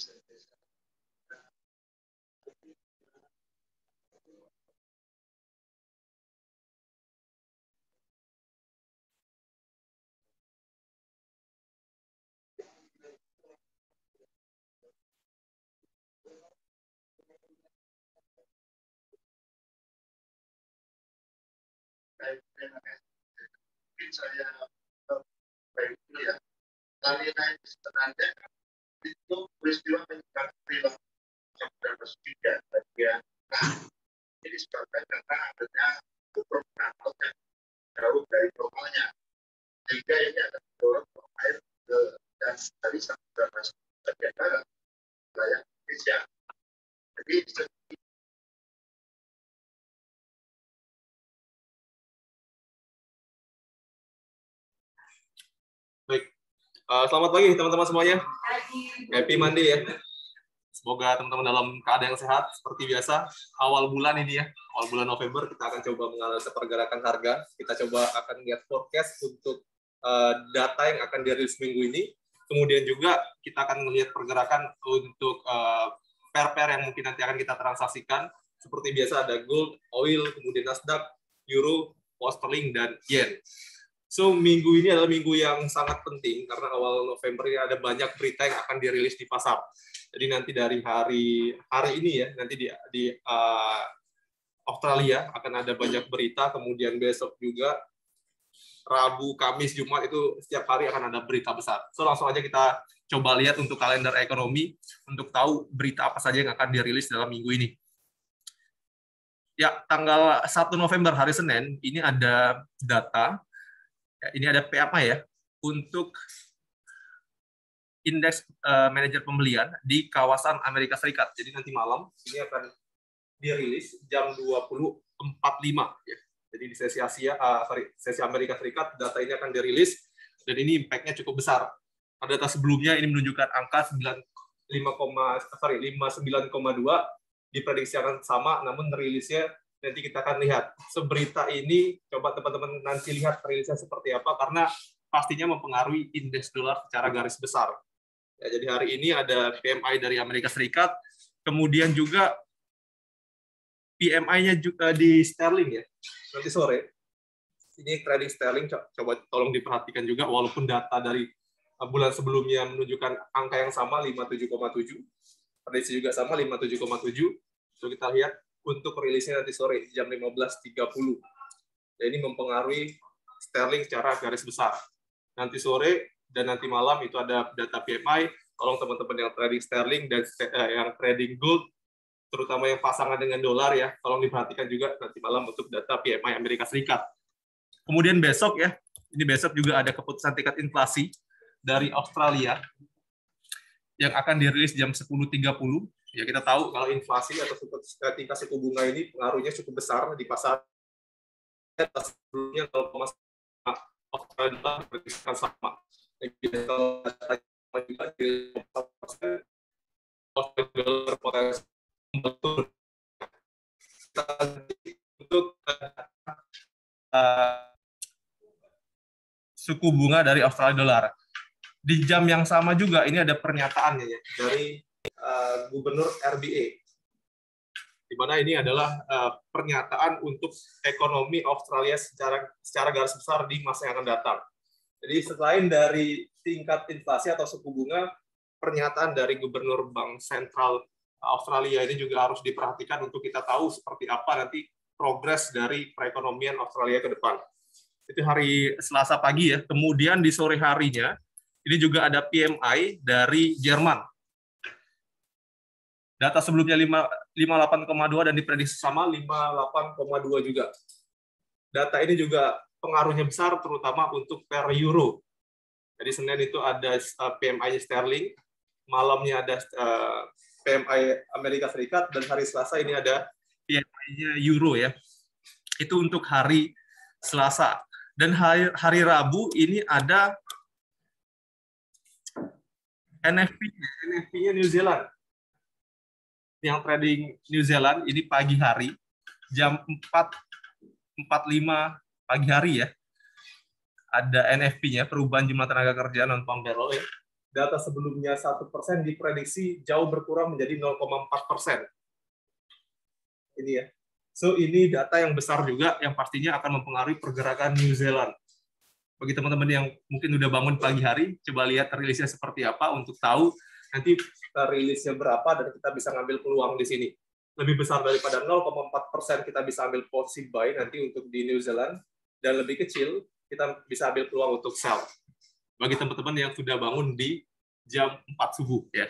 Mungkin saya baik dulu ya. Lanina ini sebenarnya itu peristiwa penyebaran perilaku yang berbeda bagian. Ini disebabkan karena adanya program yang jauh dari normalnya, sehingga ini akan mendorong air ke dan dari samudra masuk bagian barat wilayah Indonesia. Jadi baik. Selamat pagi teman-teman semuanya. Happy Monday ya. Semoga teman-teman dalam keadaan yang sehat. Seperti biasa, awal bulan ini ya, awal bulan November kita akan coba menganalisa pergerakan harga. Kita coba akan lihat forecast untuk data yang akan dirilis minggu ini. Kemudian juga kita akan melihat pergerakan untuk pair-pair yang mungkin nanti akan kita transaksikan. Seperti biasa ada gold, oil, kemudian Nasdaq, euro, pound sterling, dan yen. So, minggu ini adalah minggu yang sangat penting karena awal November ini ada banyak berita yang akan dirilis di pasar. Jadi nanti dari hari ini ya, nanti di Australia akan ada banyak berita, kemudian besok juga Rabu, Kamis, Jumat itu setiap hari akan ada berita besar. So, langsung aja kita coba lihat untuk kalender ekonomi untuk tahu berita apa saja yang akan dirilis dalam minggu ini. Ya, tanggal 1 November hari Senin ini ada data. Ini ada PMI ya, untuk indeks manajer pembelian di kawasan Amerika Serikat. Jadi nanti malam ini akan dirilis jam 20.45 ya. Jadi di sesi sesi Amerika Serikat data ini akan dirilis dan ini impact-nya cukup besar. Pada data sebelumnya ini menunjukkan angka 59,2 diprediksi akan sama, namun rilisnya nanti kita akan lihat. Seberita ini, coba teman-teman nanti lihat rilisnya seperti apa, karena pastinya mempengaruhi indeks dolar secara garis besar. Ya, jadi hari ini ada PMI dari Amerika Serikat, kemudian juga PMI-nya juga di sterling ya. Nanti sore, ini trading sterling, coba tolong diperhatikan juga, walaupun data dari bulan sebelumnya menunjukkan angka yang sama, 57,7, prediksi juga sama, 57,7. So, kita lihat untuk rilisnya nanti sore jam 15.30. Dan ini mempengaruhi sterling secara garis besar. Nanti sore dan nanti malam itu ada data PMI. Tolong teman-teman yang trading sterling dan yang trading gold, terutama yang pasangan dengan dolar ya, tolong diperhatikan juga nanti malam untuk data PMI Amerika Serikat. Kemudian besok ya, ini besok juga ada keputusan tingkat inflasi dari Australia yang akan dirilis jam 10.30. Ya, kita tahu kalau inflasi atau tingkat suku bunga ini pengaruhnya cukup besar di pasar. Sebelumnya kalau Australia berdasarkan sama. Untuk suku bunga dari Australia dolar. Di jam yang sama juga ini ada pernyataannya ya dari Gubernur RBA, di mana ini adalah pernyataan untuk ekonomi Australia secara garis besar di masa yang akan datang. Jadi selain dari tingkat inflasi atau suku bunga, pernyataan dari Gubernur Bank Sentral Australia ini juga harus diperhatikan untuk kita tahu seperti apa nanti progres dari perekonomian Australia ke depan. Itu hari Selasa pagi ya. Kemudian di sore harinya ini juga ada PMI dari Jerman. Data sebelumnya 58,2 dan diprediksi sama 58,2 juga. Data ini juga pengaruhnya besar terutama untuk per euro. Jadi Senin itu ada PMI sterling, malamnya ada PMI Amerika Serikat, dan hari Selasa ini ada PMI-nya euro ya. Itu untuk hari Selasa. Dan hari Rabu ini ada NFP-nya New Zealand. Yang trading New Zealand ini pagi hari jam 4.45 pagi hari ya. Ada NFP-nya, perubahan jumlah tenaga kerja non farm payroll ya. data sebelumnya 1% diprediksi jauh berkurang menjadi 0,4%. Ini ya. So, ini data yang besar juga yang pastinya akan mempengaruhi pergerakan New Zealand. Bagi teman-teman yang mungkin udah bangun pagi hari, coba lihat rilisnya seperti apa untuk tahu nanti rilisnya berapa dan kita bisa ngambil peluang di sini. Lebih besar daripada 0,4% kita bisa ambil posisi buy nanti untuk di New Zealand, dan lebih kecil kita bisa ambil peluang untuk sell. Bagi teman-teman yang sudah bangun di jam 4 subuh ya.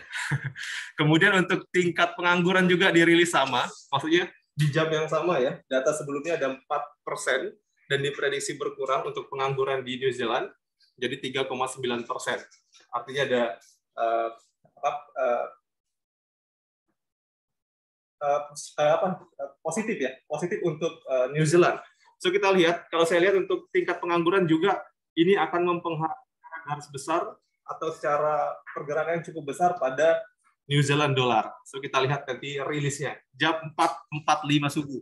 Kemudian untuk tingkat pengangguran juga dirilis sama, maksudnya di jam yang sama ya. Data sebelumnya ada 4% dan diprediksi berkurang untuk pengangguran di New Zealand jadi 3,9%. Artinya ada positif ya, positif untuk New Zealand. So kita lihat, kalau saya lihat untuk tingkat pengangguran juga ini akan mempengaruhi garis besar atau secara pergerakan yang cukup besar pada New Zealand dolar. So kita lihat nanti rilisnya jam 4.45 subuh.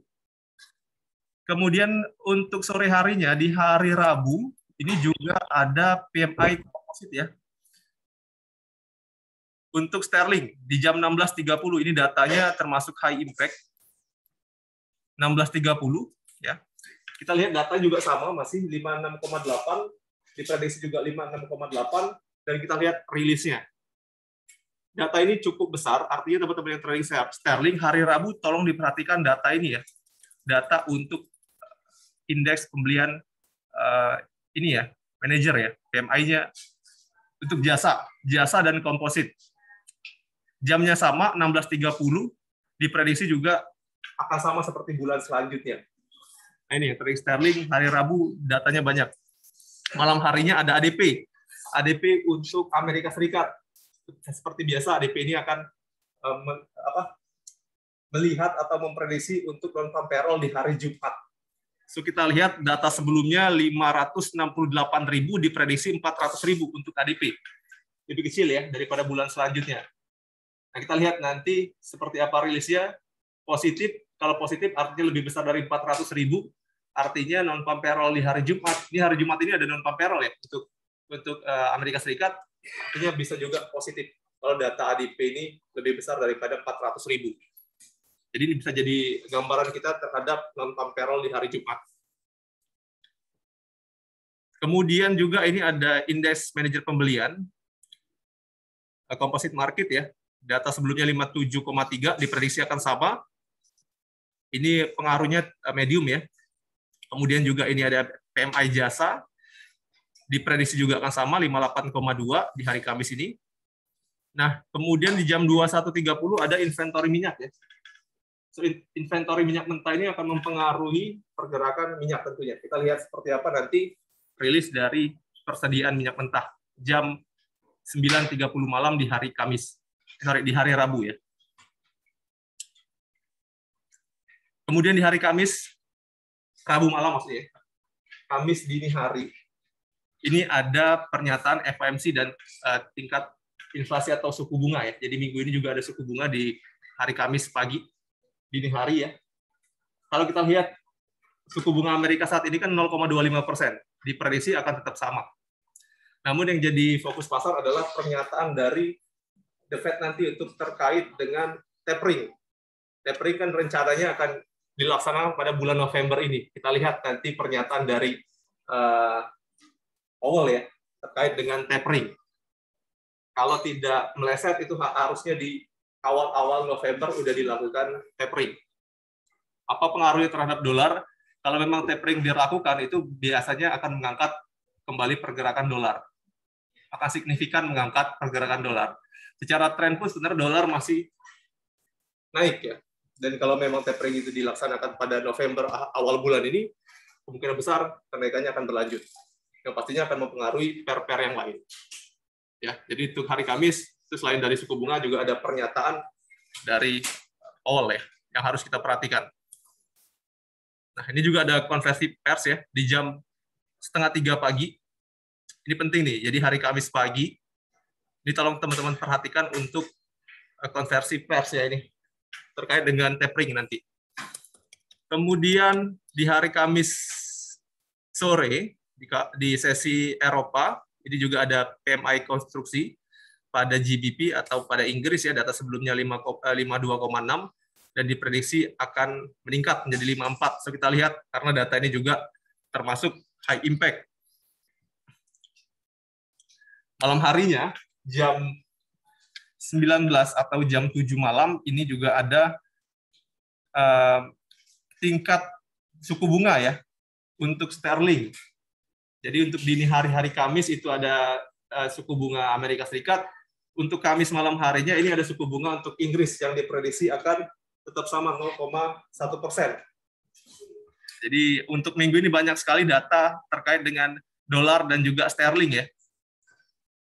Kemudian untuk sore harinya di hari Rabu ini juga ada PMI komposit ya. Untuk sterling di jam 16.30 ini datanya termasuk high impact. 16.30 ya. Kita lihat data juga sama masih 56,8, diprediksi juga 56,8 dan kita lihat rilisnya. Data ini cukup besar, artinya teman-teman yang trading sterling hari Rabu tolong diperhatikan data ini ya. Data untuk indeks pembelian ini ya, manajer ya, PMI-nya untuk jasa dan komposit. Jamnya sama 16.30, diprediksi juga akan sama seperti bulan selanjutnya. Nah ini trading sterling hari Rabu datanya banyak. Malam harinya ada ADP. ADP untuk Amerika Serikat. Seperti biasa ADP ini akan melihat atau memprediksi untuk non-farm payroll di hari Jumat. So kita lihat data sebelumnya 568.000 diprediksi 400.000 untuk ADP. Lebih kecil ya daripada bulan selanjutnya. Nah, kita lihat nanti seperti apa rilisnya. Positif, kalau positif artinya lebih besar dari 400.000, artinya non-farm payroll di hari Jumat. Di hari Jumat ini ada non-farm payroll ya untuk Amerika Serikat, artinya bisa juga positif kalau data ADP ini lebih besar daripada 400.000. Jadi ini bisa jadi gambaran kita terhadap non-farm payroll di hari Jumat. Kemudian juga ini ada indeks manajer pembelian, composite market ya. Data sebelumnya 57,3, diprediksi akan sama. Ini pengaruhnya medium ya. Kemudian juga ini ada PMI jasa, diprediksi juga akan sama 58,2 di hari Kamis ini. Nah, kemudian di jam 21.30 ada inventory minyak ya. So, inventory minyak mentah ini akan mempengaruhi pergerakan minyak tentunya. Kita lihat seperti apa nanti rilis dari persediaan minyak mentah jam 9.30 malam di hari Kamis, di hari Rabu ya. Kemudian di hari Kamis, Rabu malam maksudnya, Kamis dini hari, ini ada pernyataan FOMC dan tingkat inflasi atau suku bunga ya. Jadi minggu ini juga ada suku bunga di hari Kamis pagi, dini hari ya. Kalau kita lihat suku bunga Amerika saat ini kan 0,25%, diprediksi akan tetap sama. Namun yang jadi fokus pasar adalah pernyataan dari The Fed nanti untuk terkait dengan tapering. Tapering kan rencananya akan dilaksanakan pada bulan November ini. Kita lihat nanti pernyataan dari Powell ya terkait dengan tapering. Kalau tidak meleset itu harusnya di awal-awal November sudah dilakukan tapering. Apa pengaruhnya terhadap dolar? Kalau memang tapering dilakukan, itu biasanya akan mengangkat kembali pergerakan dolar. Akan signifikan mengangkat pergerakan dolar. Secara tren pun sebenarnya dolar masih naik ya. Dan kalau memang tapering itu dilaksanakan pada November awal bulan ini, kemungkinan besar kenaikannya akan berlanjut. Yang pastinya akan mempengaruhi pair-pair yang lain. Ya, jadi untuk hari Kamis, itu selain dari suku bunga juga ada pernyataan dari Powell ya, yang harus kita perhatikan. Nah, ini juga ada konferensi pers ya di jam 2:30 pagi. Ini penting nih. Jadi hari Kamis pagi, ini tolong teman-teman perhatikan untuk konversi pers ya ini terkait dengan tapering nanti. Kemudian di hari Kamis sore di sesi Eropa, ini juga ada PMI konstruksi. pada GBP atau pada Inggris ya, data sebelumnya 52,6 dan diprediksi akan meningkat menjadi 54. So kita lihat karena data ini juga termasuk high impact. Malam harinya jam 19 atau jam 7 malam ini juga ada tingkat suku bunga ya untuk sterling. Jadi untuk dini hari Kamis itu ada suku bunga Amerika Serikat. Untuk Kamis malam harinya ini ada suku bunga untuk Inggris yang diprediksi akan tetap sama 0,1%. Jadi untuk minggu ini banyak sekali data terkait dengan dolar dan juga sterling ya.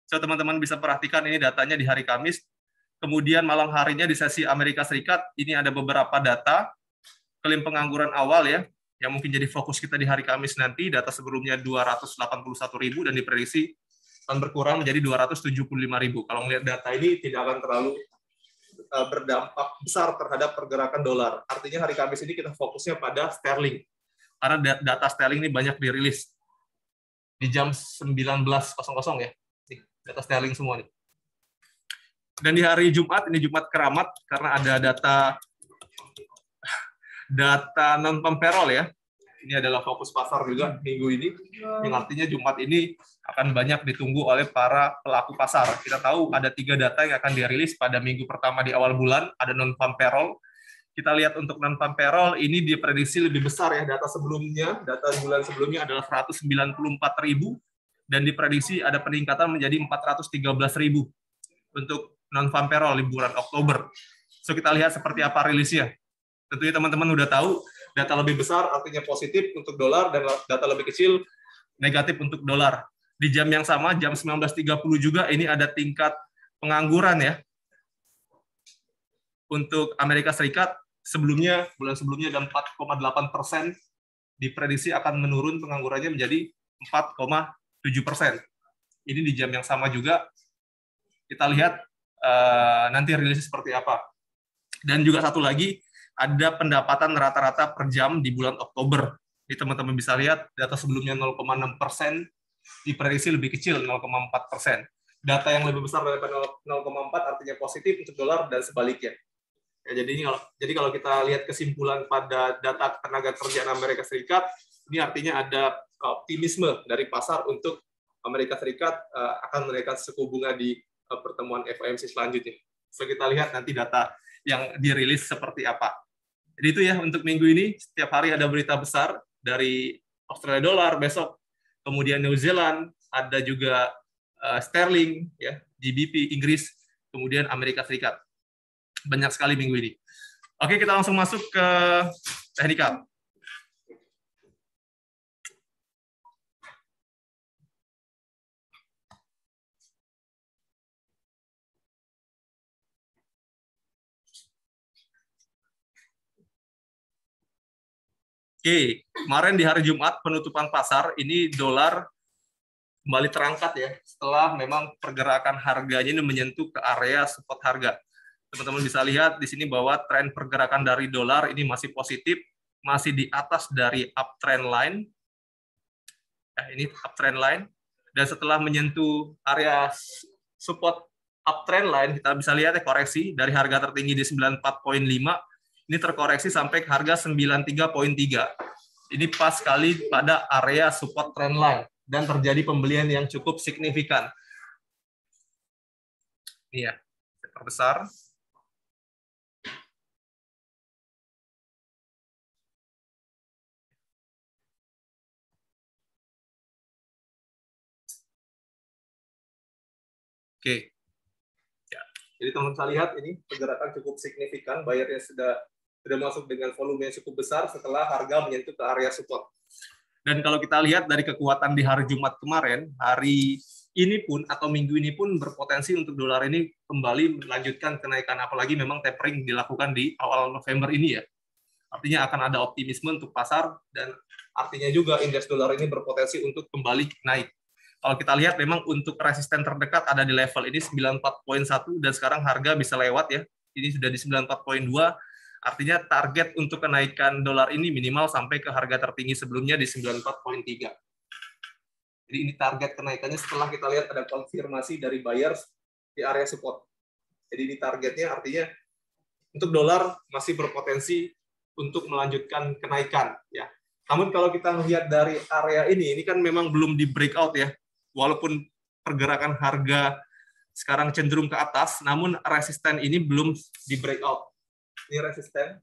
So teman-teman bisa perhatikan ini datanya di hari Kamis. Kemudian malam harinya di sesi Amerika Serikat ini ada beberapa data klaim pengangguran awal ya, yang mungkin jadi fokus kita di hari Kamis nanti. Data sebelumnya 281.000 dan diprediksi akan berkurang menjadi 275.000. Kalau melihat data ini tidak akan terlalu berdampak besar terhadap pergerakan dolar. Artinya hari Kamis ini kita fokusnya pada sterling. Karena data sterling ini banyak dirilis di jam 19.00 ya. Data sterling semua nih. Dan di hari Jumat, ini Jumat keramat karena ada data non-farm payroll ya. Ini adalah fokus pasar juga minggu ini, yang artinya Jumat ini akan banyak ditunggu oleh para pelaku pasar. Kita tahu ada 3 data yang akan dirilis pada minggu pertama di awal bulan, ada non-farm payroll. Kita lihat untuk non-farm payroll ini diprediksi lebih besar ya, data bulan sebelumnya adalah 194.000 dan diprediksi ada peningkatan menjadi 413.000 untuk non-farm payroll di bulan Oktober. So kita lihat seperti apa rilisnya. Tentunya teman-teman udah tahu, data lebih besar artinya positif untuk dolar dan data lebih kecil negatif untuk dolar. Di jam yang sama, jam 19.30 juga ini ada tingkat pengangguran ya. Untuk Amerika Serikat bulan sebelumnya ada 4,8%, diprediksi akan menurun penganggurannya menjadi 4,7%. Ini di jam yang sama juga kita lihat nanti rilis seperti apa. Dan juga satu lagi, ada pendapatan rata-rata per jam di bulan Oktober. Jadi teman-teman bisa lihat data sebelumnya 0,6%, diprediksi lebih kecil 0,4%. Data yang lebih besar daripada 0,4 artinya positif untuk dolar dan sebaliknya. Ya, jadi kalau kita lihat kesimpulan pada data tenaga kerjaan Amerika Serikat, ini artinya ada optimisme dari pasar untuk Amerika Serikat akan menaikkan suku bunga di pertemuan FOMC selanjutnya. So kita lihat nanti data yang dirilis seperti apa. Jadi itu ya untuk minggu ini, setiap hari ada berita besar dari Australia dolar besok, kemudian New Zealand, ada juga sterling, ya, GBP Inggris, kemudian Amerika Serikat. Banyak sekali minggu ini. Oke, kita langsung masuk ke teknikal. Oke, kemarin di hari Jumat penutupan pasar ini dolar kembali terangkat ya setelah memang pergerakan harganya ini menyentuh ke area support harga. Teman-teman bisa lihat di sini bahwa tren pergerakan dari dolar ini masih positif, masih di atas dari uptrend line. Nah, ini uptrend line dan setelah menyentuh area support uptrend line kita bisa lihat ya koreksi dari harga tertinggi di 94.5. Ini terkoreksi sampai ke harga 93.3. Ini pas sekali pada area support trend line dan terjadi pembelian yang cukup signifikan. Ini ya, terbesar. Oke. Ya. Jadi teman-teman bisa lihat ini pergerakan cukup signifikan, bayarnya sudah masuk dengan volume yang cukup besar setelah harga menyentuh ke area support. Dan kalau kita lihat dari kekuatan di hari Jumat kemarin, hari ini pun atau minggu ini pun berpotensi untuk dolar ini kembali melanjutkan kenaikan, apalagi memang tapering dilakukan di awal November ini ya. Artinya akan ada optimisme untuk pasar dan artinya juga indeks dolar ini berpotensi untuk kembali naik. Kalau kita lihat memang untuk resisten terdekat ada di level ini 94.1 dan sekarang harga bisa lewat ya. Ini sudah di 94.2. Artinya target untuk kenaikan dolar ini minimal sampai ke harga tertinggi sebelumnya di 94.3. Jadi ini target kenaikannya setelah kita lihat ada konfirmasi dari buyers di area support. Jadi ini targetnya, artinya untuk dolar masih berpotensi untuk melanjutkan kenaikan ya. Namun kalau kita melihat dari area ini kan memang belum di breakout ya. Walaupun pergerakan harga sekarang cenderung ke atas, namun resisten ini belum di breakout. Ini resisten.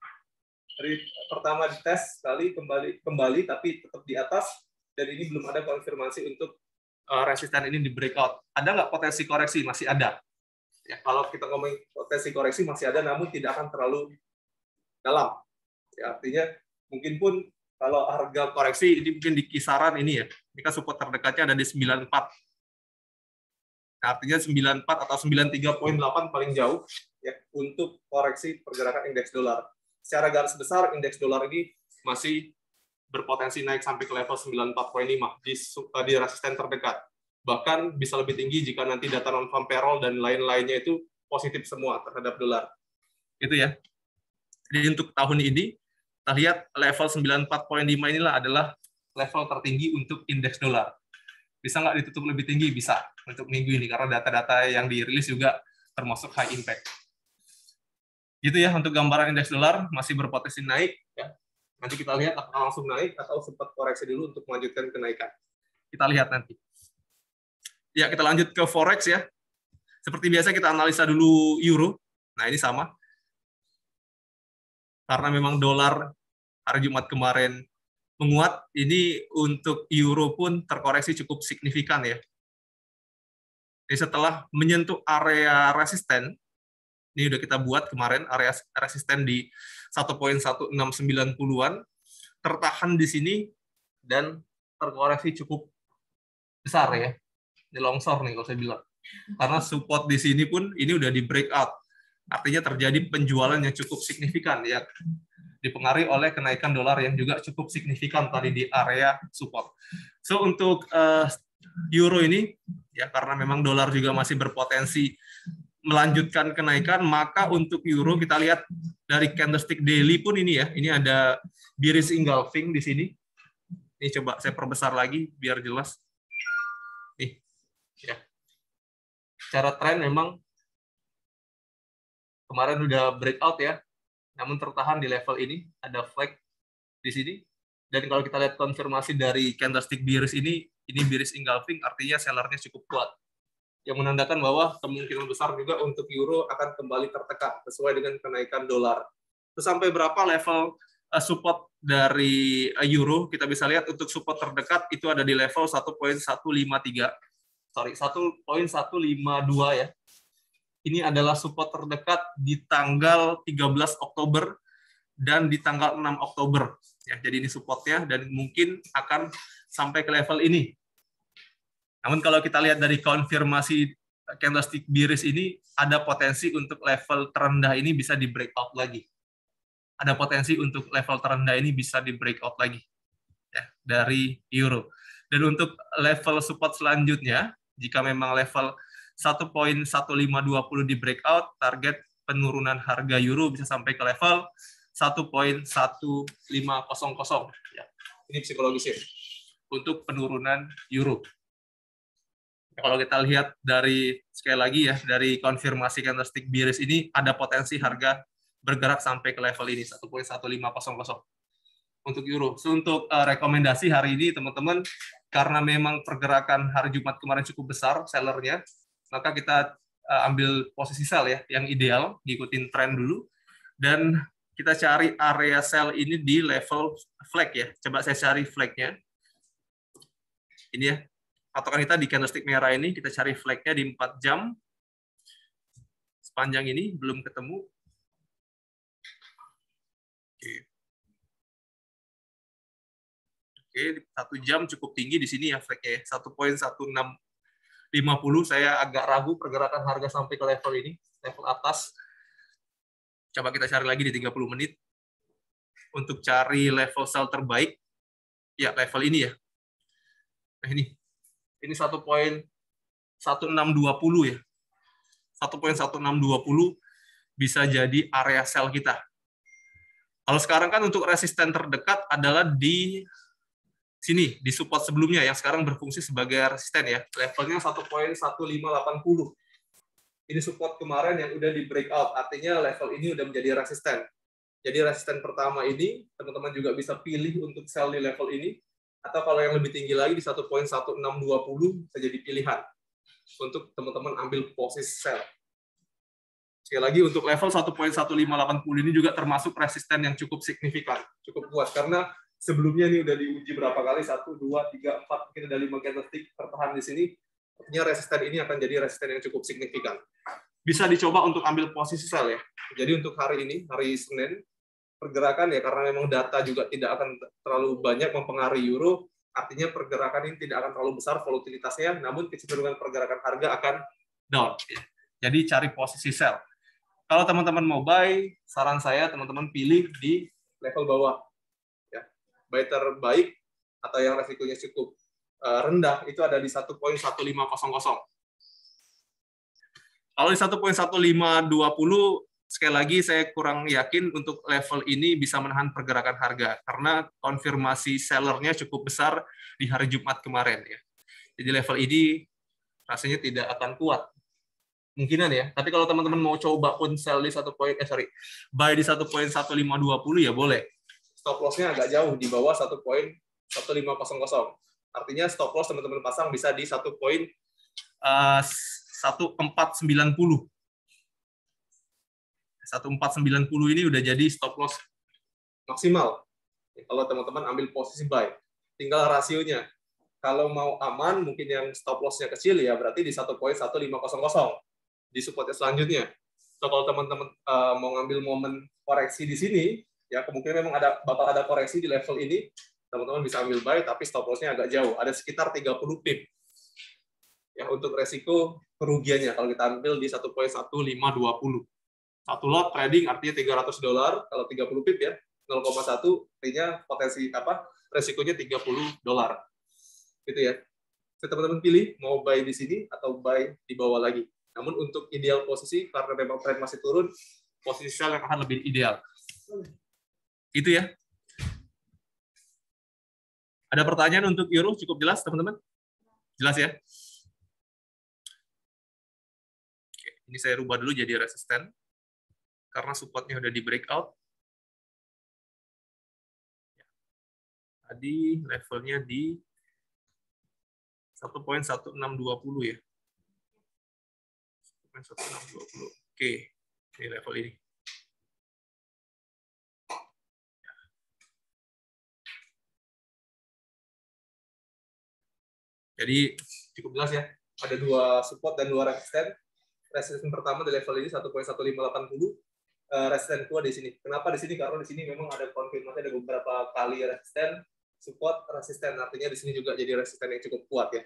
Dari pertama dites sekali kembali tapi tetap di atas, dan ini belum ada konfirmasi untuk resisten ini di breakout. Ada nggak potensi koreksi? Masih ada. Ya, kalau kita ngomongin potensi koreksi masih ada, namun tidak akan terlalu dalam. Ya, artinya mungkin pun kalau harga koreksi ini mungkin di kisaran ini ya. Ini kan support terdekatnya ada di 94. Nah, artinya 94 atau 93.8 paling jauh ya untuk koreksi pergerakan indeks dolar. Secara garis besar indeks dolar ini masih berpotensi naik sampai ke level 94.5 di resisten terdekat. Bahkan bisa lebih tinggi jika nanti data non-farm payroll dan lain-lainnya itu positif semua terhadap dolar. Itu ya. Jadi untuk tahun ini, kita lihat level 94.5 inilah adalah level tertinggi untuk indeks dolar. Bisa nggak ditutup lebih tinggi? Bisa untuk minggu ini, karena data-data yang dirilis juga termasuk high impact. Gitu ya, untuk gambaran indeks dolar masih berpotensi naik. Ya. Nanti kita lihat apakah langsung naik atau sempat koreksi dulu untuk melanjutkan kenaikan. Kita lihat nanti. Ya, kita lanjut ke Forex ya. Seperti biasa kita analisa dulu euro. Nah, ini sama. Karena memang dolar hari Jumat kemarin menguat, ini untuk euro pun terkoreksi cukup signifikan ya. Jadi setelah menyentuh area resisten, ini udah kita buat kemarin, area resisten di 1.1690-an, tertahan di sini, dan terkoreksi cukup besar ya. Ini longsor nih kalau saya bilang. Karena support di sini pun ini udah di breakout. Artinya terjadi penjualan yang cukup signifikan ya. Dipengaruhi oleh kenaikan dolar yang juga cukup signifikan tadi di area support. So untuk euro ini ya, karena memang dolar juga masih berpotensi melanjutkan kenaikan, maka untuk euro kita lihat dari candlestick daily pun ini ya, ini ada bearish engulfing di sini. Ini coba saya perbesar lagi biar jelas. Nih, ya. Secara tren memang kemarin udah breakout ya, namun tertahan di level ini, ada flag di sini. Dan kalau kita lihat konfirmasi dari candlestick bearish ini bearish engulfing, artinya sellernya cukup kuat. Yang menandakan bahwa kemungkinan besar juga untuk euro akan kembali tertekan sesuai dengan kenaikan dolar. Terus sampai berapa level support dari euro? Kita bisa lihat untuk support terdekat itu ada di level 1.153. Sorry, 1.152 ya. Ini adalah support terdekat di tanggal 13 Oktober dan di tanggal 6 Oktober. Ya, jadi ini supportnya dan mungkin akan sampai ke level ini. Namun kalau kita lihat dari konfirmasi candlestick bearish ini, ada potensi untuk level terendah ini bisa di breakout lagi. Ada potensi untuk level terendah ini bisa di breakout lagi ya, dari euro. Dan untuk level support selanjutnya, jika memang level 1.1520 di breakout, target penurunan harga euro bisa sampai ke level 1.1500 ya. Ini psikologisnya untuk penurunan euro. Kalau kita lihat dari sekali lagi ya, dari konfirmasi candlestick bearish ini ada potensi harga bergerak sampai ke level ini 1.1500 untuk euro. So, untuk rekomendasi hari ini teman-teman, karena memang pergerakan hari Jumat kemarin cukup besar sellernya, maka kita ambil posisi sell ya, yang ideal, ngikutin tren dulu, dan kita cari area sell ini di level flag ya. Coba saya cari flagnya. Ini ya. Patokan kita di candlestick merah ini, kita cari flag-nya di 4 jam. Sepanjang ini, belum ketemu. Oke, 1 jam cukup tinggi di sini ya flag-nya. 1.1650, saya agak ragu pergerakan harga sampai ke level ini, level atas. Coba kita cari lagi di 30 menit. Untuk cari level sell terbaik, ya level ini ya. Nah ini 1.1620 ya. 1.1620 bisa jadi area sell kita. Kalau sekarang kan untuk resisten terdekat adalah di sini, di support sebelumnya yang sekarang berfungsi sebagai resisten ya. Levelnya 1.1580. Ini support kemarin yang udah di breakout, artinya level ini udah menjadi resisten. Jadi resisten pertama ini, teman-teman juga bisa pilih untuk sell di level ini, atau kalau yang lebih tinggi lagi di 1.1620 bisa jadi pilihan untuk teman-teman ambil posisi sell. Sekali lagi untuk level 1.1580 ini juga termasuk resisten yang cukup signifikan, cukup kuat, karena sebelumnya ini udah diuji berapa kali, 1, 2, 3, 4, mungkin ada 5 candlestick tertahan di sini. Artinya resisten ini akan jadi resisten yang cukup signifikan. Bisa dicoba untuk ambil posisi sell ya. Jadi untuk hari ini, hari Senin, pergerakan ya, karena memang data juga tidak akan terlalu banyak mempengaruhi euro, artinya pergerakan ini tidak akan terlalu besar volatilitasnya, namun kecenderungan pergerakan harga akan down. Jadi cari posisi sell. Kalau teman-teman mau buy, saran saya teman-teman pilih di level bawah. Ya. Buy terbaik atau yang resikonya cukup rendah itu ada di 1.1500. Kalau di 1.1520, sekali lagi saya kurang yakin untuk level ini bisa menahan pergerakan harga karena konfirmasi sellernya cukup besar di hari Jumat kemarin ya. Jadi level ini rasanya tidak akan kuat. Mungkinan ya. Tapi kalau teman-teman mau coba pun sell di buy di 1.1520 ya boleh. Stop loss-nya agak jauh di bawah 1.1500. Artinya stop loss teman-teman pasang bisa di 1.1490. 1490 ini udah jadi stop loss maksimal. Kalau teman-teman ambil posisi buy, tinggal rasionya. Kalau mau aman, mungkin yang stop loss-nya kecil ya berarti di 1.1500 di support selanjutnya. So, kalau teman-teman mau ngambil momen koreksi di sini, ya kemungkinan memang bakal ada koreksi di level ini, teman-teman bisa ambil buy, tapi stop loss-nya agak jauh, ada sekitar 30 pip. Ya, untuk resiko kerugiannya kalau kita ambil di 1.1520. Satu lot trading artinya $300, kalau 30 pip ya, 0,1 artinya potensi resikonya $30. Gitu ya. Jadi teman-teman pilih mau buy di sini atau buy di bawah lagi. Namun untuk ideal posisi karena memang tren masih turun, posisi sell yang akan lebih ideal. Itu ya. Ada pertanyaan untuk euro cukup jelas teman-teman? Jelas ya? Oke, ini saya rubah dulu jadi resisten. Karena supportnya udah di breakout. Tadi levelnya di 1.1620 ya. 1.1620. Oke, ini level ini. Jadi cukup jelas ya. Ada 2 support dan 2 resisten. Resisten pertama di level ini 1.1580. Resisten kedua di sini. Kenapa di sini? Karena di sini memang ada konfirmasi ada beberapa kali resisten, support, resisten. Artinya di sini juga jadi resisten yang cukup kuat ya.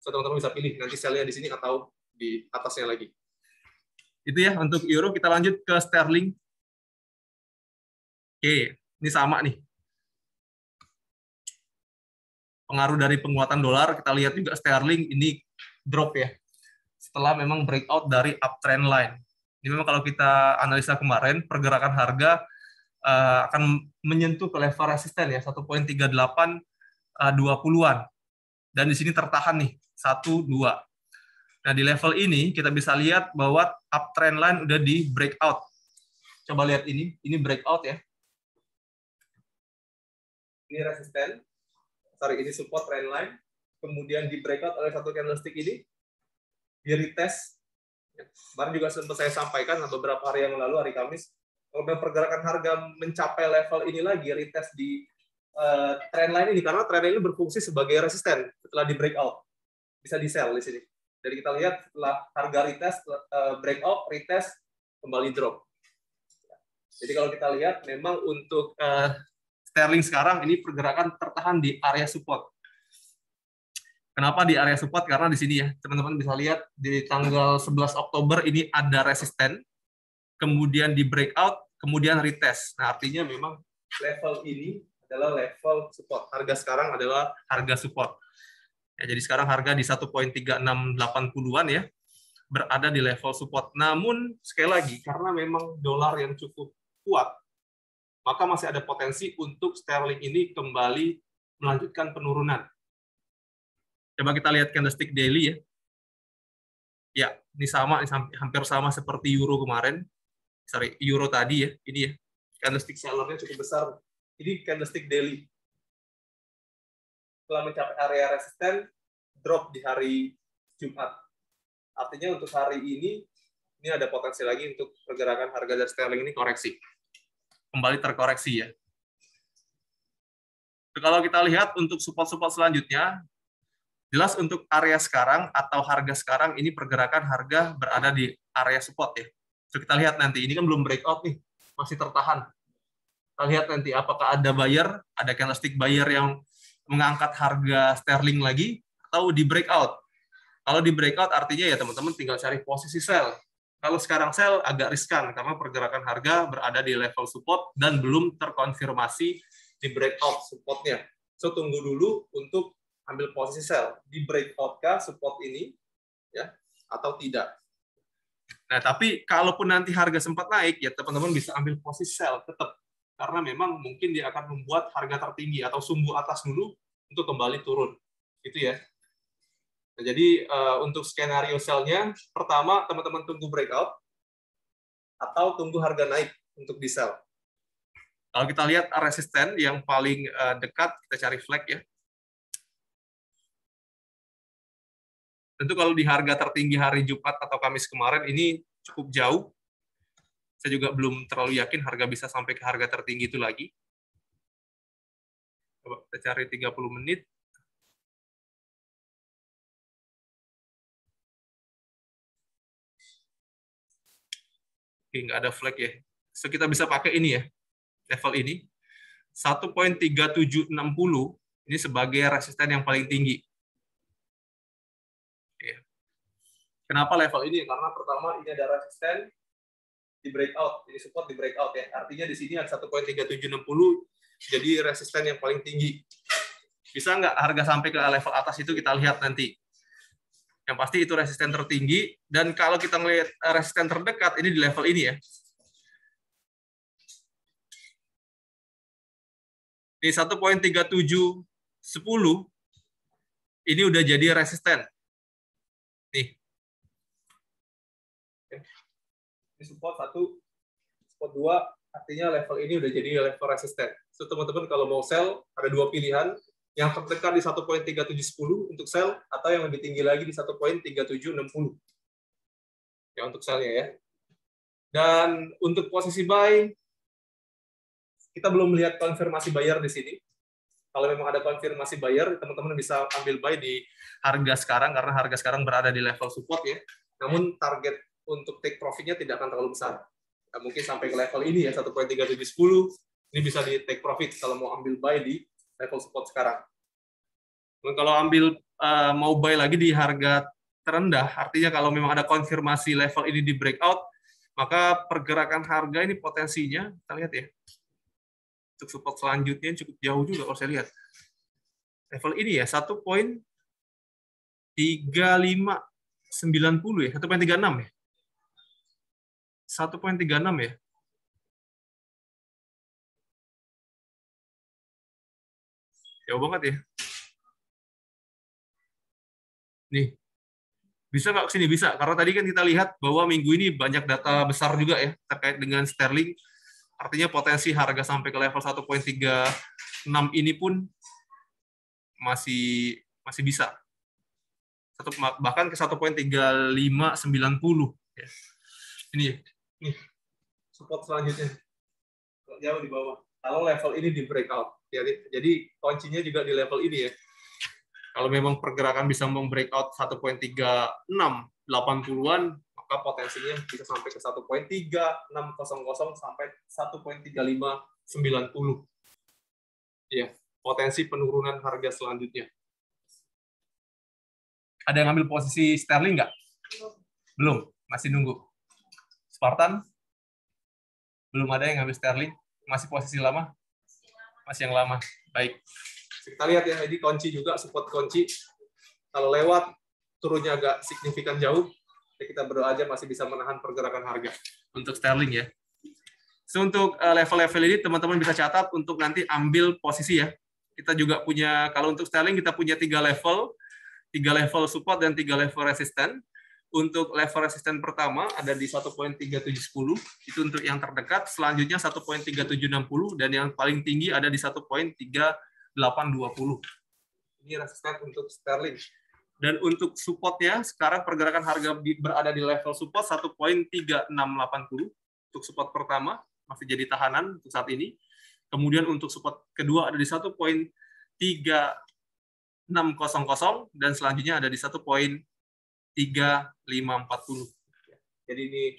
So, teman-teman bisa pilih nanti sell-nya di sini atau di atasnya lagi. Itu ya untuk euro. Kita lanjut ke sterling. Oke, ini sama nih. Pengaruh dari penguatan dolar, kita lihat juga sterling ini drop ya. Setelah memang breakout dari uptrend line. Ini memang kalau kita analisa kemarin, pergerakan harga akan menyentuh ke level resisten ya, 1.3820-an. Dan di sini tertahan nih, 1, 2. Nah, di level ini kita bisa lihat bahwa uptrend line udah di breakout. Coba lihat ini breakout ya. Ini resisten, ini support trend line, kemudian di breakout oleh satu candlestick ini, di retest. Kemarin juga sempat saya sampaikan beberapa hari yang lalu, hari Kamis, kalau pergerakan harga mencapai level ini lagi, retest di trend line ini, karena trend line ini berfungsi sebagai resisten setelah di breakout. Bisa di sell di sini. Jadi kita lihat setelah harga retest, breakout, retest, kembali drop. Jadi kalau kita lihat, memang untuk sterling sekarang ini pergerakan tertahan di area support. Kenapa di area support? Karena di sini ya, teman-teman bisa lihat di tanggal 11 Oktober ini ada resisten, kemudian di breakout, kemudian retest. Nah, artinya memang level ini adalah level support. Harga sekarang adalah harga support. Ya, jadi sekarang harga di 1.3680-an ya, berada di level support. Namun, sekali lagi, karena memang dolar yang cukup kuat, maka masih ada potensi untuk sterling ini kembali melanjutkan penurunan. Coba kita lihat candlestick daily ya. Ya, Ini sama, hampir sama seperti euro kemarin. Sorry, euro tadi ya. Ini ya. Candlestick sellernya cukup besar. Ini candlestick daily. Setelah mencapai area resisten, drop di hari Jumat. Artinya untuk hari ini ada potensi lagi untuk pergerakan harga dari sterling ini koreksi. Kembali terkoreksi ya. Kalau kita lihat untuk support-support selanjutnya, jelas untuk area sekarang atau harga sekarang ini pergerakan harga berada di area support ya. So, kita lihat nanti, ini kan belum breakout nih, masih tertahan. Kita lihat nanti apakah ada buyer, ada candlestick buyer yang mengangkat harga sterling lagi, atau di breakout. Kalau di breakout artinya ya teman-teman tinggal cari posisi sell. Kalau sekarang sell agak riskan, karena pergerakan harga berada di level support dan belum terkonfirmasi di breakout supportnya. So, tunggu dulu untuk ambil posisi sell. Di breakout kah support ini, ya, atau tidak. Nah, tapi kalaupun nanti harga sempat naik, ya teman-teman bisa ambil posisi sell tetap. Karena memang mungkin dia akan membuat harga tertinggi atau sumbu atas dulu untuk kembali turun. Gitu ya. Nah, jadi untuk skenario sell-nya, pertama teman-teman tunggu breakout atau tunggu harga naik untuk di sell. Kalau kita lihat resisten yang paling dekat, kita cari flag ya. Tentu kalau di harga tertinggi hari Jumat atau Kamis kemarin ini cukup jauh. Saya juga belum terlalu yakin harga bisa sampai ke harga tertinggi itu lagi. Coba kita cari 30 menit. Oke, nggak ada flag ya. So, kita bisa pakai ini ya, level ini. 1.3760 ini sebagai resisten yang paling tinggi. Kenapa level ini? Karena pertama ini ada resisten di breakout, ini support di breakout ya. Artinya di sini ada 1.3760 jadi resisten yang paling tinggi. Bisa nggak harga sampai ke level atas itu kita lihat nanti. Yang pasti itu resisten tertinggi, dan kalau kita melihat resisten terdekat ini di level ini ya. Di 1.3710 ini udah jadi resisten. Nih. Ini support 1, support 2, artinya level ini udah jadi level resisten. So, teman-teman kalau mau sell, ada dua pilihan. Yang terdekat di 1.3710 untuk sell, atau yang lebih tinggi lagi di 1.3760. Ya, untuk sell-nya ya. Dan untuk posisi buy, kita belum melihat konfirmasi buyer di sini. Kalau memang ada konfirmasi buyer, teman-teman bisa ambil buy di harga sekarang, karena harga sekarang berada di level support ya. Namun target untuk take profit-nya tidak akan terlalu besar. Nah, mungkin sampai ke level ini ya, 1.3710, ini bisa di take profit kalau mau ambil buy di level support sekarang. Dan kalau mau buy lagi di harga terendah, artinya kalau memang ada konfirmasi level ini di breakout, maka pergerakan harga ini potensinya, kita lihat ya, untuk support selanjutnya cukup jauh juga kalau saya lihat. Level ini ya, 1.3590 ya, 1.36 ya. 1.36 ya. Jauh banget ya. Nih. Bisa nggak ke sini? Bisa. Karena tadi kan kita lihat bahwa minggu ini banyak data besar juga ya terkait dengan sterling. Artinya potensi harga sampai ke level 1.36 ini pun masih bisa. Bahkan ke 1.3590 ya. Ini support selanjutnya jauh di bawah. Kalau level ini di breakout, jadi kuncinya juga di level ini ya. Kalau memang pergerakan bisa membreakout 1.3680-an, maka potensinya bisa sampai ke 1.3600 sampai 1.3590. Ya, potensi penurunan harga selanjutnya. Ada yang ambil posisi sterling nggak? Belum, masih nunggu. Spartan? Belum ada yang ngambil sterling? Masih posisi lama? Masih yang lama. Baik. Kita lihat ya, ini kunci juga, support kunci. Kalau lewat, turunnya agak signifikan jauh, ya kita berdoa aja masih bisa menahan pergerakan harga untuk sterling ya. So, untuk level-level ini, teman-teman bisa catat untuk nanti ambil posisi ya. Kita juga punya, kalau untuk sterling, kita punya 3 level support dan 3 level resisten. Untuk level resisten pertama ada di 1.3710, itu untuk yang terdekat, selanjutnya 1.3760, dan yang paling tinggi ada di 1.3820. Ini resisten untuk sterling. Dan untuk supportnya, sekarang pergerakan harga berada di level support 1.3680. Untuk support pertama, masih jadi tahanan untuk saat ini. Kemudian untuk support kedua ada di 1.3600, dan selanjutnya ada di 1.3540. Jadi ini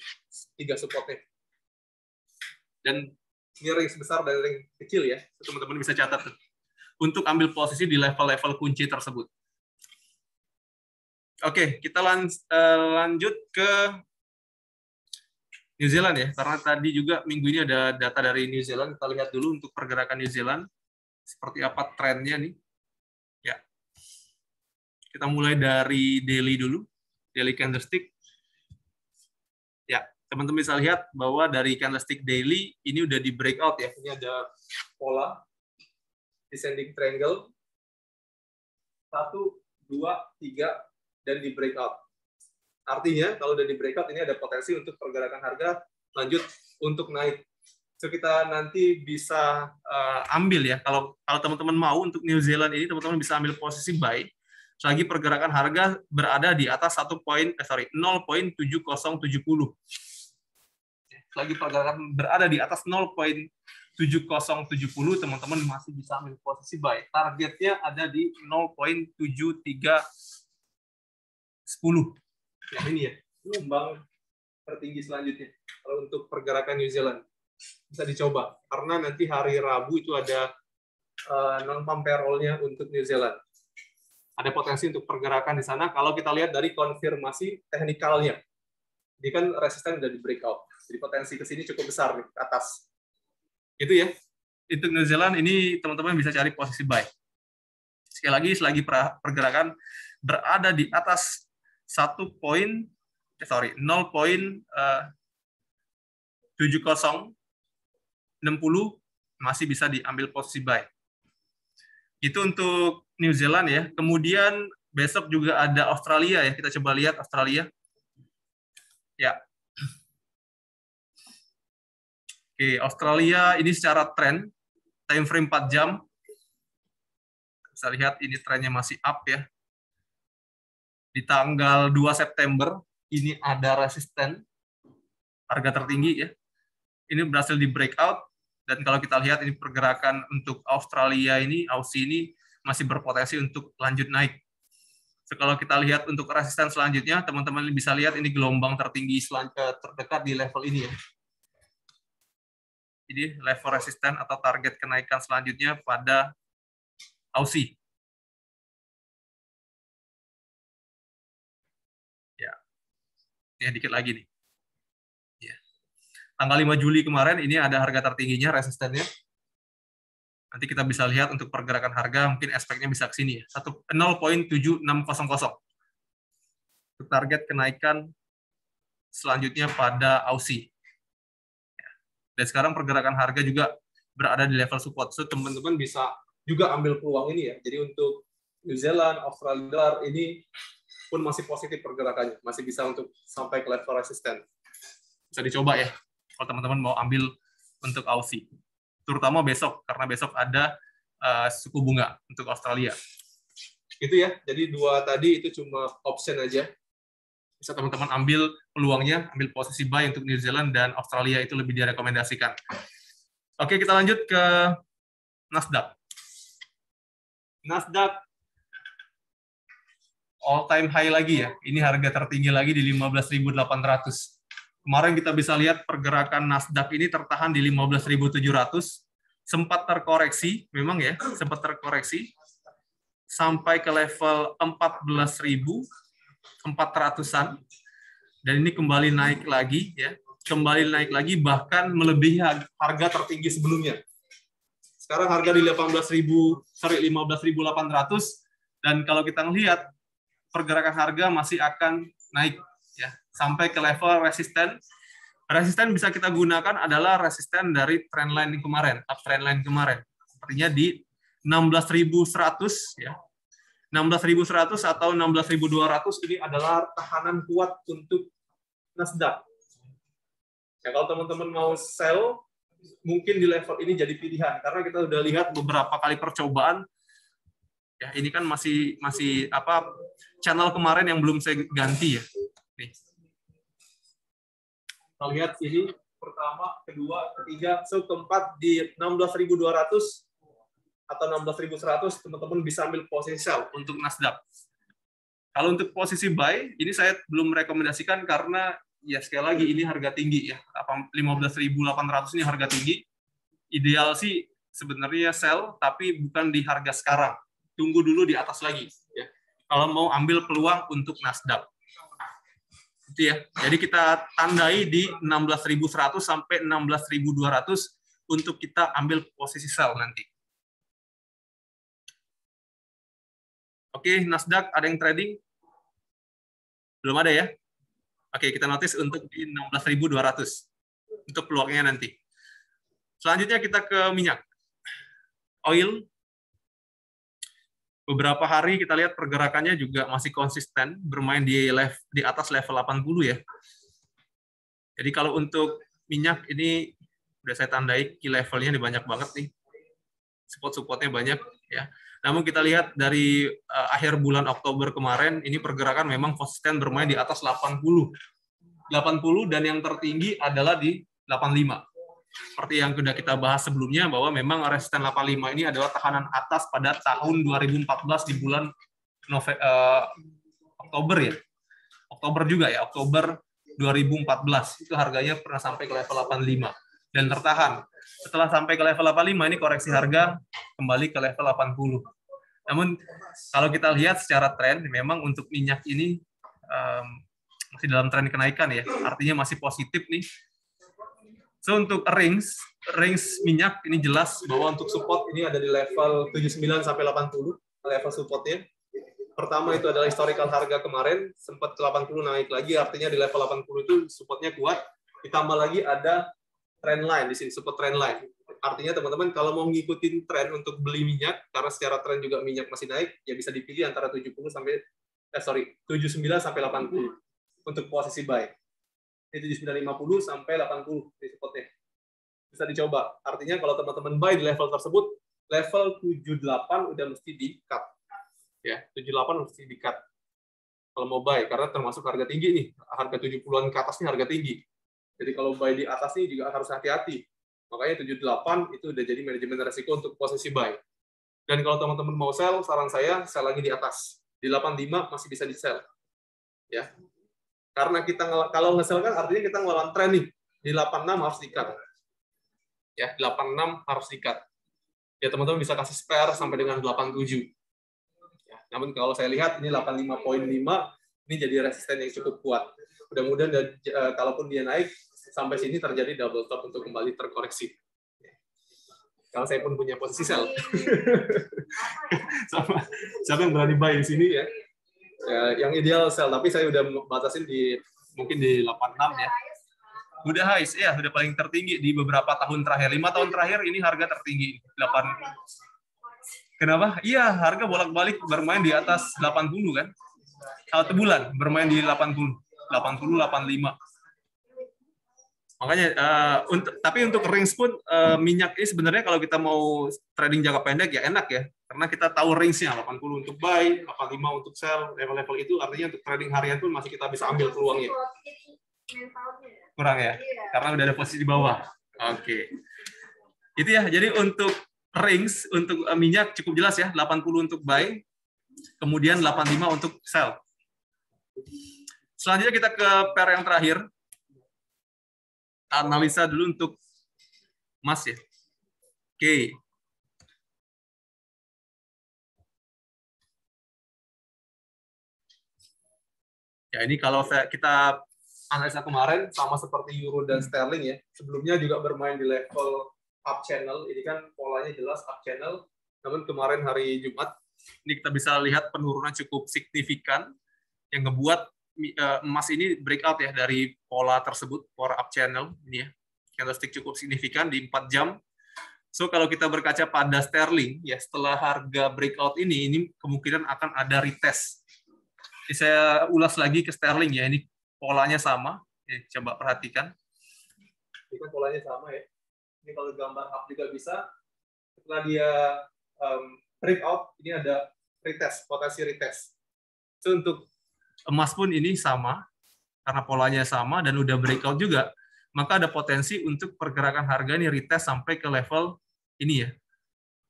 3 supportnya. Dan ini range besar dan range kecil ya, teman-teman bisa catat untuk ambil posisi di level-level kunci tersebut. Oke, kita lanjut ke New Zealand ya, karena tadi juga minggu ini ada data dari New Zealand. Kita lihat dulu untuk pergerakan New Zealand, seperti apa trennya nih. Ya, kita mulai dari daily dulu, daily candlestick. Ya, teman-teman bisa lihat bahwa dari candlestick daily ini udah di breakout ya. Ini ada pola descending triangle 1, 2, 3 dan di breakout. Artinya kalau udah di breakout ini ada potensi untuk pergerakan harga lanjut untuk naik. So kita nanti bisa ambil ya, kalau teman-teman mau untuk New Zealand ini teman-teman bisa ambil posisi buy selagi pergerakan harga berada di atas 0.7070. Selagi pergerakan berada di atas 0.7070, teman-teman masih bisa ambil posisi buy. Targetnya ada di 0.7310. Yang ini ya, gelombang tertinggi selanjutnya. Kalau untuk pergerakan New Zealand bisa dicoba, karena nanti hari Rabu itu ada non-farm payroll-nya untuk New Zealand. Ada potensi untuk pergerakan di sana kalau kita lihat dari konfirmasi teknikalnya. Ini kan resisten udah di breakout, jadi potensi ke sini cukup besar nih, ke atas. Itu ya. Untuk New Zealand ini teman-teman bisa cari posisi buy. Sekali lagi, selagi pergerakan berada di atas 0.7060 masih bisa diambil posisi buy. Itu untuk New Zealand ya. Kemudian besok juga ada Australia ya. Kita coba lihat Australia. Ya. Oke, Australia ini secara tren time frame 4 jam. Bisa lihat ini trennya masih up ya. Di tanggal 2 September, ini ada resisten harga tertinggi ya. Ini berhasil di breakout, dan kalau kita lihat ini pergerakan untuk Australia ini, Aussie ini masih berpotensi untuk lanjut naik. So, kalau kita lihat untuk resisten selanjutnya, teman-teman bisa lihat ini gelombang tertinggi terdekat di level ini ya. Jadi level resisten atau target kenaikan selanjutnya pada Aussie. Ya, dikit lagi nih. Ya. Tanggal 5 Juli kemarin ini ada harga tertingginya, resistennya. Nanti kita bisa lihat untuk pergerakan harga, mungkin aspeknya bisa ke sini ya. 0.7600. Untuk target kenaikan selanjutnya pada Aussie. Dan sekarang pergerakan harga juga berada di level support. So, teman-teman bisa juga ambil peluang ini ya. Jadi untuk New Zealand, Australia ini pun masih positif pergerakannya, masih bisa untuk sampai ke level resisten. Bisa dicoba ya, kalau teman-teman mau ambil untuk Aussie. Terutama besok, karena besok ada suku bunga untuk Australia. Itu ya, jadi 2 tadi itu cuma option aja. Bisa teman-teman ambil peluangnya, ambil posisi buy untuk New Zealand dan Australia, itu lebih direkomendasikan. Oke, kita lanjut ke Nasdaq. Nasdaq all time high lagi ya. Ini harga tertinggi lagi di 15.800. Kemarin kita bisa lihat pergerakan Nasdaq ini tertahan di 15.700. Sempat terkoreksi, memang ya, sempat terkoreksi sampai ke level 14.400-an. Dan ini kembali naik lagi ya. Kembali naik lagi bahkan melebihi harga tertinggi sebelumnya. Sekarang harga di 15.800, dan kalau kita melihat pergerakan harga masih akan naik ya sampai ke level resisten. Resisten bisa kita gunakan adalah resisten dari trendline kemarin, trendline kemarin. Artinya di 16.100 ya. 16.100 atau 16.200 ini adalah tahanan kuat untuk Nasdaq. Ya, kalau teman-teman mau sell, mungkin di level ini jadi pilihan karena kita udah lihat beberapa kali percobaan. Ya, ini kan masih channel kemarin yang belum saya ganti ya. Nih. Kita lihat ini pertama, kedua, ketiga, keempat di 16.200 atau 16.100 teman-teman bisa ambil posisi sell untuk Nasdaq. Kalau untuk posisi buy, ini saya belum merekomendasikan karena ya sekali lagi ini harga tinggi ya. 15.800 ini harga tinggi. Ideal sih sebenarnya sell tapi bukan di harga sekarang. Tunggu dulu di atas lagi ya. Kalau mau ambil peluang untuk Nasdaq. Itu ya. Jadi kita tandai di 16.100 sampai 16.200 untuk kita ambil posisi sell nanti. Oke, Nasdaq ada yang trading? Belum ada ya? Oke, kita notice untuk di 16.200 untuk peluangnya nanti. Selanjutnya kita ke minyak. Oil. Beberapa hari kita lihat pergerakannya juga masih konsisten, bermain di atas level 80 ya. Jadi kalau untuk minyak ini udah saya tandai key levelnya ini banyak banget nih. Support-supportnya banyak ya. Namun kita lihat dari akhir bulan Oktober kemarin, ini pergerakan memang konsisten bermain di atas 80. 80 dan yang tertinggi adalah di 85. Seperti yang sudah kita bahas sebelumnya, bahwa memang resisten 85 ini adalah tahanan atas pada tahun 2014 di bulan Oktober ya. Oktober juga ya, Oktober 2014. Itu harganya pernah sampai ke level 85 dan tertahan. Setelah sampai ke level 85 ini koreksi harga kembali ke level 80. Namun kalau kita lihat secara tren memang untuk minyak ini masih dalam tren kenaikan ya. Artinya masih positif nih. So untuk range minyak ini jelas bahwa untuk support ini ada di level 79 sampai 80 level supportnya. Pertama itu adalah historical harga kemarin sempat ke 80 naik lagi, artinya di level 80 itu supportnya kuat. Ditambah lagi ada trend line di sini, support trend line. Artinya teman-teman kalau mau ngikutin tren untuk beli minyak, karena secara tren juga minyak masih naik, ya bisa dipilih antara 79 sampai 80 untuk posisi buy. Ini 79.50 sampai 80 di supportnya. Bisa dicoba. Artinya kalau teman-teman buy di level tersebut, level 78 udah mesti di-cut. Ya, 78 mesti di-cut. Kalau mau buy, karena termasuk harga tinggi nih. Harga 70-an ke atas ini harga tinggi. Jadi kalau buy di atas ini juga harus hati-hati. Makanya 78 itu udah jadi manajemen resiko untuk posisi buy. Dan kalau teman-teman mau sell, saran saya sell lagi di atas. Di 85 masih bisa di-sell. Ya. Karena kita kalau nge-sell kan artinya kita ngelawan tren nih. Di 86 harus di-cut. Ya, 86 harus di-cut. Ya, teman-teman bisa kasih spare sampai dengan 87. Ya, namun kalau saya lihat ini 85.5 ini jadi resisten yang cukup kuat. Mudah-mudahan kalaupun dia naik sampai sini terjadi double top untuk kembali terkoreksi. Kalau saya pun punya posisi sell. Siapa yang berani buy di sini ya? Yang ideal sell, tapi saya udah batasin di mungkin di 86 ya. Udah highs ya, sudah paling tertinggi di beberapa tahun terakhir. 5 tahun terakhir ini harga tertinggi 8. Kenapa? Iya, harga bolak-balik bermain di atas 80 kan. 1 bulan bermain di 80, 85. Makanya tapi untuk range pun minyak ini sebenarnya kalau kita mau trading jangka pendek ya enak ya. Karena kita tahu range-nya 80 untuk buy, 85 untuk sell, level-level itu artinya untuk trading harian pun masih kita bisa ambil peluangnya. Kurang ya? Karena udah ada posisi di bawah. Oke. Itu ya. Jadi untuk range untuk minyak cukup jelas ya, 80 untuk buy, kemudian 85 untuk sell. Selanjutnya kita ke pair yang terakhir. Analisa dulu untuk emas ya. Oke. Ya ini kalau kita analisa kemarin sama seperti euro dan sterling ya. Sebelumnya juga bermain di level up channel. Ini kan polanya jelas up channel. Namun kemarin hari Jumat ini kita bisa lihat penurunan cukup signifikan yang ngebuat emas ini breakout ya dari pola tersebut, pola up channel ini ya. Candlestick cukup signifikan di 4 jam. So kalau kita berkaca pada sterling, ya setelah harga breakout ini kemungkinan akan ada retest. Jadi saya ulas lagi ke sterling ya, ini polanya sama. Coba perhatikan. Ini kan polanya sama ya. Ini kalau gambar up juga bisa. Setelah dia breakout, ini ada retest, potensi retest. So untuk emas pun ini sama, karena polanya sama dan udah breakout juga, maka ada potensi untuk pergerakan harga ini retest sampai ke level ini ya.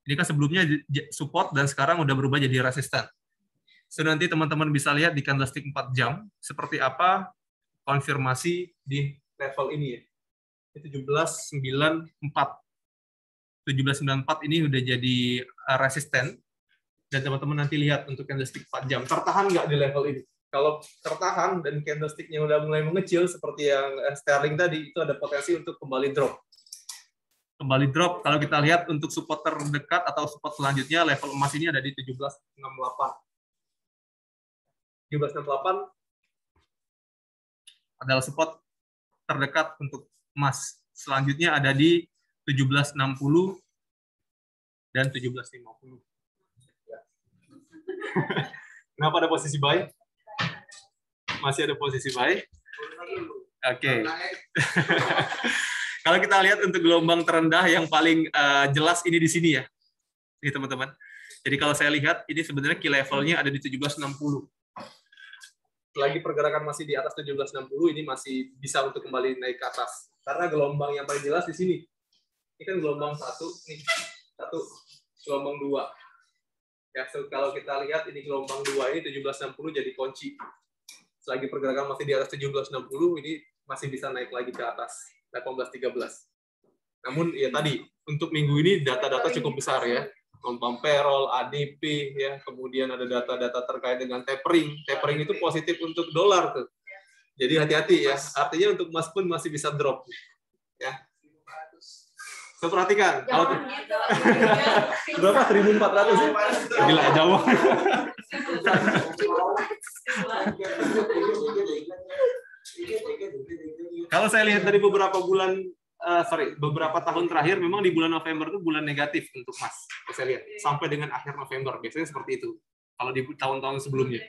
Ini kan sebelumnya support dan sekarang udah berubah jadi resisten. So nanti teman-teman bisa lihat di candlestick 4 jam seperti apa konfirmasi di level ini ya. 1794. 1794 ini udah jadi resisten dan teman-teman nanti lihat untuk candlestick 4 jam tertahan nggak di level ini. Kalau tertahan dan candlestick-nya udah mulai mengecil seperti yang sterling tadi, itu ada potensi untuk kembali drop. Kembali drop, kalau kita lihat untuk support terdekat atau support selanjutnya, level emas ini ada di 1768. 1768 adalah support terdekat untuk emas. Selanjutnya ada di 1760 dan 1750. Kenapa ada posisi buy? Masih ada posisi buy. Oke. Kalau kita lihat untuk gelombang terendah yang paling jelas ini di sini ya. Ini teman-teman. Jadi kalau saya lihat ini sebenarnya key levelnya ada di 1760. Selagi pergerakan masih di atas 1760 ini masih bisa untuk kembali naik ke atas. Karena gelombang yang paling jelas di sini. Ini kan gelombang 1, nih. 1, gelombang 2. Ya, so kalau kita lihat ini gelombang 2 ini 1760 jadi kunci. Selagi pergerakan masih di atas 1760, ini masih bisa naik lagi ke atas 1813. Namun ya tadi untuk minggu ini data-data cukup besar ya, non-farm payroll, ADP ya, kemudian ada data-data terkait dengan tapering. Tapering itu positif untuk dolar tuh. Jadi hati-hati ya. Artinya untuk emas pun masih bisa drop ya. So, perhatikan. Kalau berapa? 1.400 ya? Gila, jauh. Kalau saya lihat dari beberapa tahun terakhir, memang di bulan November itu bulan negatif untuk emas. Saya lihat sampai dengan akhir November, biasanya seperti itu. Kalau di tahun-tahun sebelumnya.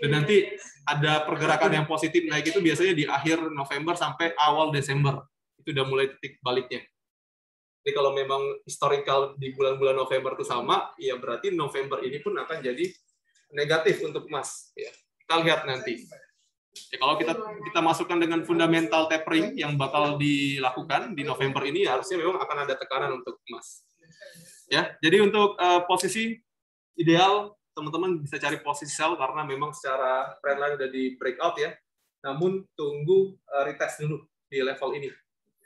Dan nanti ada pergerakan yang positif naik itu biasanya di akhir November sampai awal Desember. Itu udah mulai titik baliknya. Jadi kalau memang historical di bulan-bulan November itu sama, ya berarti November ini pun akan jadi negatif untuk emas. Ya, kita lihat nanti. Ya, kalau kita masukkan dengan fundamental tapering yang bakal dilakukan di November ini, ya harusnya memang akan ada tekanan untuk emas. Ya, jadi untuk posisi ideal, teman-teman bisa cari posisi sell karena memang secara trendline udah di breakout ya. Namun tunggu retest dulu di level ini.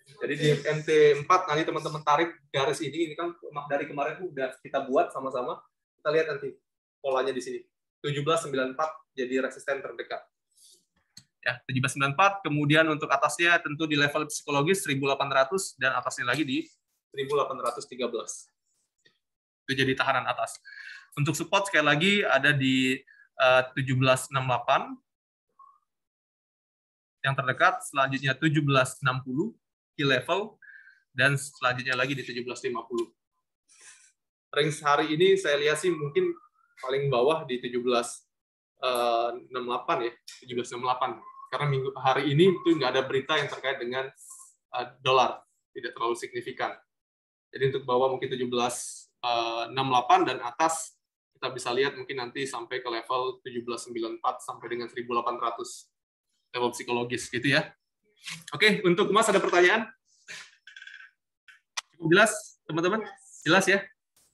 Jadi di MT4 nanti teman-teman tarik garis ini kan dari kemarin udah kita buat sama-sama. Kita lihat nanti polanya di sini. 1794 jadi resisten terdekat. Ya, 1794, kemudian untuk atasnya tentu di level psikologis 1800 dan atasnya lagi di 1813. Itu jadi tahanan atas. Untuk support sekali lagi ada di 1768 yang terdekat, selanjutnya 1760 key level, dan selanjutnya lagi di 1750. Range hari ini saya lihat sih mungkin paling bawah di 1768 ya, 1768. Karena hari ini itu nggak ada berita yang terkait dengan dolar, tidak terlalu signifikan. Jadi untuk bawah mungkin 1768 dan atas kita bisa lihat mungkin nanti sampai ke level 1794 sampai dengan 1800 level psikologis gitu ya. Oke, untuk emas ada pertanyaan? Cukup jelas, teman-teman? Jelas ya?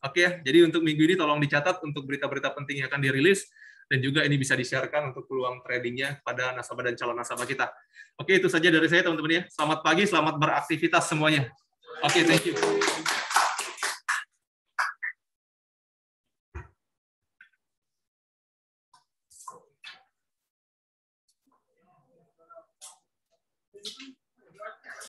Oke ya, jadi untuk minggu ini tolong dicatat untuk berita-berita penting yang akan dirilis, dan juga ini bisa di-share-kan untuk peluang tradingnya pada nasabah dan calon nasabah kita. Oke, itu saja dari saya teman-teman ya. Selamat pagi, selamat beraktivitas semuanya. Oke, thank you.